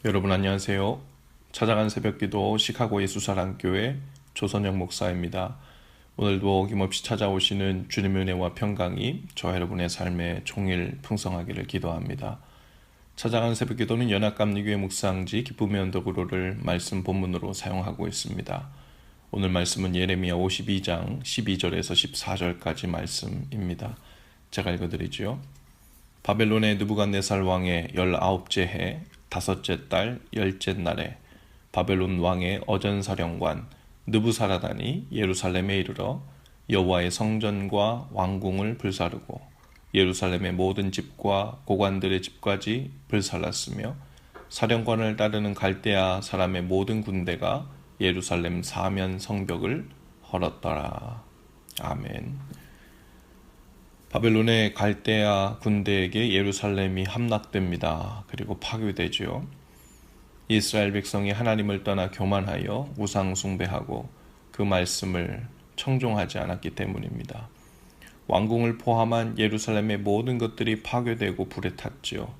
여러분 안녕하세요. 찾아간 새벽기도 시카고 예수사랑교회 조선영 목사입니다. 오늘도 어김없이 찾아오시는 주님의 은혜와 평강이 저와 여러분의 삶에 종일 풍성하기를 기도합니다. 찾아간 새벽기도는 연합감리교회 묵상지 기쁨의 언덕으로를 말씀 본문으로 사용하고 있습니다. 오늘 말씀은 예레미야 52장 12절에서 14절까지 말씀입니다. 제가 읽어드리죠. 바벨론의 느부갓네살 왕의 19째 해 다섯째 달 열째 날에 바벨론 왕의 어전사령관 느부사라단이 예루살렘에 이르러 여호와의 성전과 왕궁을 불사르고 예루살렘의 모든 집과 고관들의 집까지 불살랐으며 사령관을 따르는 갈대아 사람의 모든 군대가 예루살렘 사면 성벽을 헐었더라. 아멘. 바벨론의 갈대아 군대에게 예루살렘이 함락됩니다. 그리고 파괴되죠. 이스라엘 백성이 하나님을 떠나 교만하여 우상 숭배하고 그 말씀을 청종하지 않았기 때문입니다. 왕궁을 포함한 예루살렘의 모든 것들이 파괴되고 불에 탔지요.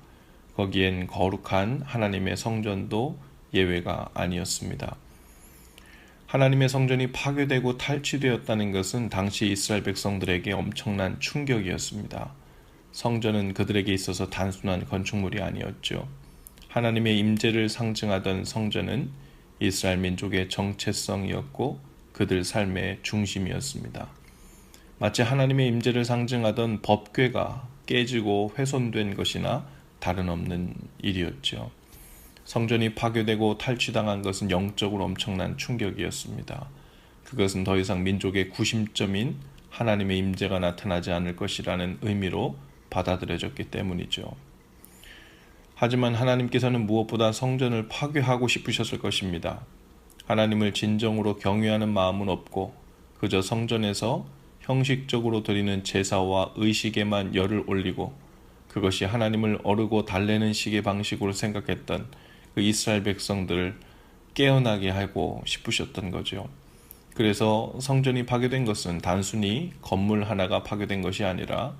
거기엔 거룩한 하나님의 성전도 예외가 아니었습니다. 하나님의 성전이 파괴되고 탈취되었다는 것은 당시 이스라엘 백성들에게 엄청난 충격이었습니다. 성전은 그들에게 있어서 단순한 건축물이 아니었죠. 하나님의 임재를 상징하던 성전은 이스라엘 민족의 정체성이었고 그들 삶의 중심이었습니다. 마치 하나님의 임재를 상징하던 법궤가 깨지고 훼손된 것이나 다름없는 일이었죠. 성전이 파괴되고 탈취당한 것은 영적으로 엄청난 충격이었습니다. 그것은 더 이상 민족의 구심점인 하나님의 임재가 나타나지 않을 것이라는 의미로 받아들여졌기 때문이죠. 하지만 하나님께서는 무엇보다 성전을 파괴하고 싶으셨을 것입니다. 하나님을 진정으로 경외하는 마음은 없고 그저 성전에서 형식적으로 드리는 제사와 의식에만 열을 올리고 그것이 하나님을 어르고 달래는 식의 방식으로 생각했던 그 이스라엘 백성들을 깨어나게 하고 싶으셨던 거죠. 그래서 성전이 파괴된 것은 단순히 건물 하나가 파괴된 것이 아니라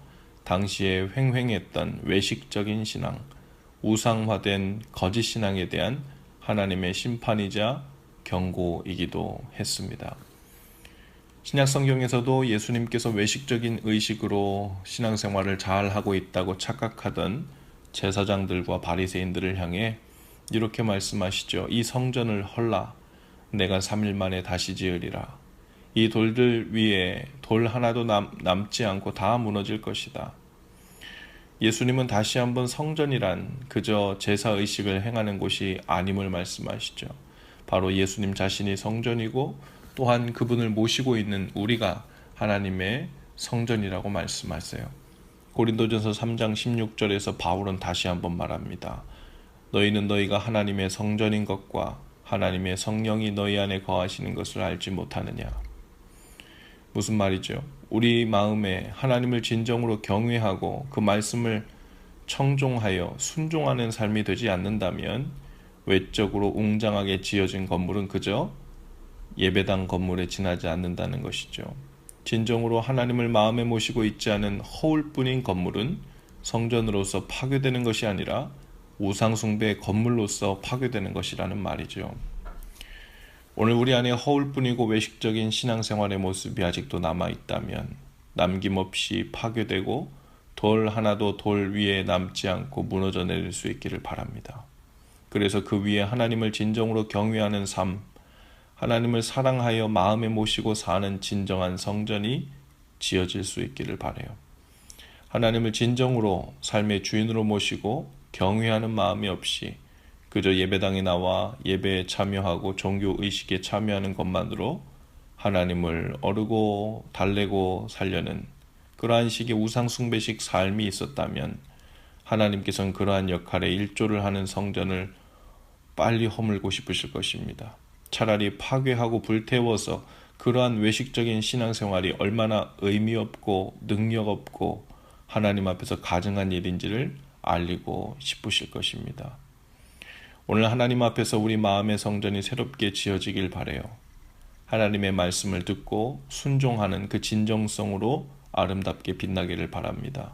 당시에 횡행했던 외식적인 신앙, 우상화된 거짓 신앙에 대한 하나님의 심판이자 경고이기도 했습니다. 신약 성경에서도 예수님께서 외식적인 의식으로 신앙생활을 잘 하고 있다고 착각하던 제사장들과 바리새인들을 향해 이렇게 말씀하시죠. 이 성전을 헐라 내가 3일 만에 다시 지으리라. 이 돌들 위에 돌 하나도 남지 않고 다 무너질 것이다. 예수님은 다시 한번 성전이란 그저 제사의식을 행하는 곳이 아님을 말씀하시죠. 바로 예수님 자신이 성전이고 또한 그분을 모시고 있는 우리가 하나님의 성전이라고 말씀하세요. 고린도전서 3장 16절에서 바울은 다시 한번 말합니다. 너희는 너희가 하나님의 성전인 것과 하나님의 성령이 너희 안에 거하시는 것을 알지 못하느냐. 무슨 말이죠? 우리 마음에 하나님을 진정으로 경외하고 그 말씀을 청종하여 순종하는 삶이 되지 않는다면 외적으로 웅장하게 지어진 건물은 그저 예배당 건물에 지나지 않는다는 것이죠. 진정으로 하나님을 마음에 모시고 있지 않은 허울뿐인 건물은 성전으로서 파괴되는 것이 아니라 우상숭배의 건물로서 파괴되는 것이라는 말이죠. 오늘 우리 안에 허울뿐이고 외식적인 신앙생활의 모습이 아직도 남아있다면 남김없이 파괴되고 돌 하나도 돌 위에 남지 않고 무너져 내릴 수 있기를 바랍니다. 그래서 그 위에 하나님을 진정으로 경외하는 삶, 하나님을 사랑하여 마음에 모시고 사는 진정한 성전이 지어질 수 있기를 바라요. 하나님을 진정으로 삶의 주인으로 모시고 경외하는 마음이 없이 그저 예배당에 나와 예배에 참여하고 종교의식에 참여하는 것만으로 하나님을 어르고 달래고 살려는 그러한 식의 우상숭배식 삶이 있었다면 하나님께서는 그러한 역할에 일조를 하는 성전을 빨리 허물고 싶으실 것입니다. 차라리 파괴하고 불태워서 그러한 외식적인 신앙생활이 얼마나 의미 없고 능력 없고 하나님 앞에서 가증한 일인지를 알리고 싶으실 것입니다. 오늘 하나님 앞에서 우리 마음의 성전이 새롭게 지어지길 바라요. 하나님의 말씀을 듣고 순종하는 그 진정성으로 아름답게 빛나기를 바랍니다.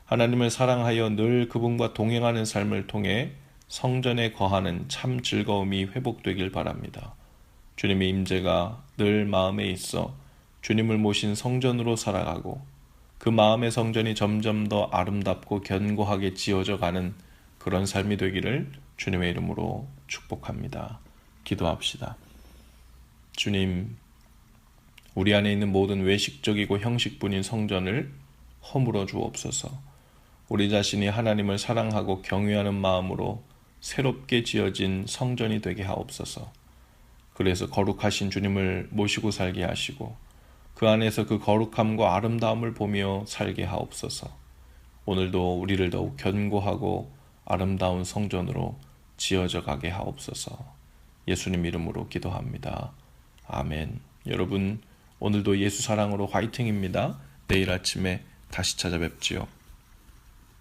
하나님을 사랑하여 늘 그분과 동행하는 삶을 통해 성전에 거하는 참 즐거움이 회복되길 바랍니다. 주님의 임재가 늘 마음에 있어 주님을 모신 성전으로 살아가고 그 마음의 성전이 점점 더 아름답고 견고하게 지어져 가는 그런 삶이 되기를 주님의 이름으로 축복합니다. 기도합시다. 주님, 우리 안에 있는 모든 외식적이고 형식뿐인 성전을 허물어 주옵소서. 우리 자신이 하나님을 사랑하고 경외하는 마음으로 새롭게 지어진 성전이 되게 하옵소서. 그래서 거룩하신 주님을 모시고 살게 하시고 그 안에서 그 거룩함과 아름다움을 보며 살게 하옵소서. 오늘도 우리를 더욱 견고하고 아름다운 성전으로 지어져 가게 하옵소서. 예수님 이름으로 기도합니다. 아멘. 여러분, 오늘도 예수 사랑으로 화이팅입니다. 내일 아침에 다시 찾아뵙지요.